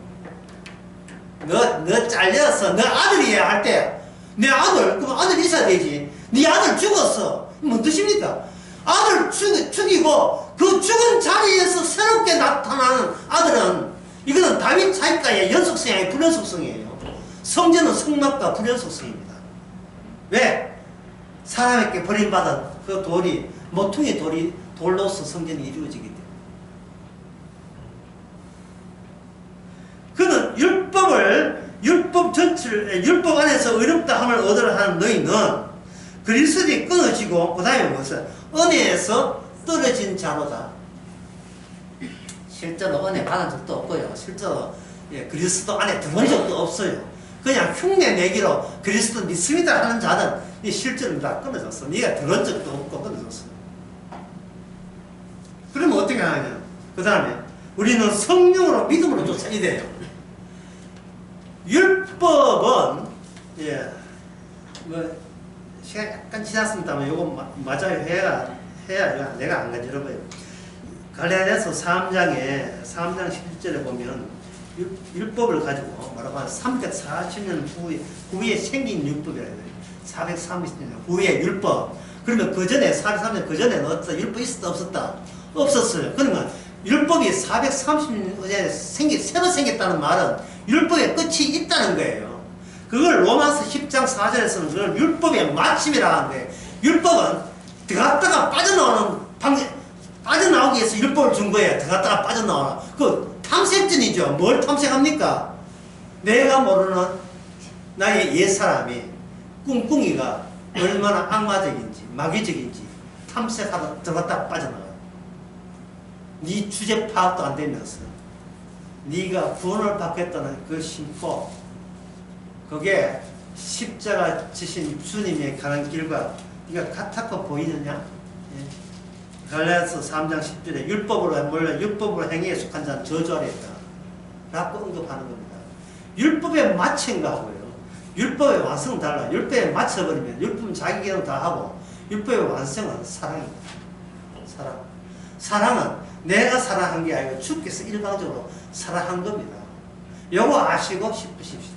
S1: 너 잘렸어, 너 아들이야 할 때, 내 아들, 그럼 아들 있어야 되지. 네 아들 죽었어. 뭔 뜻입니까? 아들 죽이고 그 죽은 자리에서 새롭게 나타나는 아들은, 이거는 다윗 차이가의 연속성이 아니라 불연속성이에요. 성전은 성막과 불연속성입니다. 왜? 사람에게 버림받은 그 돌이, 모퉁이 돌로서 성전이 이루어지기 때문에. 그는 율법 안에서 의롭다함을 얻으려 하는 너희는 그리스도에 끊어지고, 그 다음에 무엇은? 은혜에서 떨어진 자로다. 실제로 은혜 받은 적도 없고요. 실제로 그리스도 안에 들어온 적도 없어요. 그냥 흉내 내기로 그리스도 믿습니다 하는 자는 실제로 다 끊어졌어. 네가 들어온 적도 없고 끊어졌어. 그러면 어떻게 하냐? 그 다음에 우리는 성령으로 믿음으로 쫓아야 돼요. 율법은 예, 뭐 시간 약간 지났습니다만 요거 맞아요. 해야 내가 안 간지러워요. 갈라디아서 3장 11절에 보면 율법을 가지고 뭐라고 하면 340년 후에 생긴 율법이라 해요. 430년 후에 율법. 그러면 그 전에 430년 그 전에는 어떤 율법 있었다 없었다? 없었어요. 그러면 율법이 430년 전에 새로 생겼다는 말은 율법의 끝이 있다는 거예요. 그걸 로마서 10장 4절에서는 그걸 율법의 마침이라 하는데, 율법은 들어갔다가 빠져나오기 위해서 율법을 준 거예요. 들어갔다가 빠져나오라. 그 탐색전이죠. 뭘 탐색합니까? 내가 모르는 나의 옛사람이 꿍꿍이가 얼마나 악마적인지 마귀적인지 탐색하다 들어갔다가 빠져나가요. 네 주제 파악도 안 되면서 네가 구원을 받겠다는 그 심보, 그게 십자가 지신 주님의 가는 길과 네가 같았고 보이느냐? 예. 갈라디아서 3장 10절에 율법으로 행위에 속한 자는 저주 아래 있다 라고 언급하는 겁니다. 율법에 맞춘가 하고요. 율법의 완성은 달라. 율법에 맞춰버리면 율법은 자기 기능 다 하고, 율법의 완성은 사랑입니다. 사랑은 내가 사랑한 게 아니고 주께서 일방적으로 사랑한 겁니다. 요거 아시고 싶으십시오.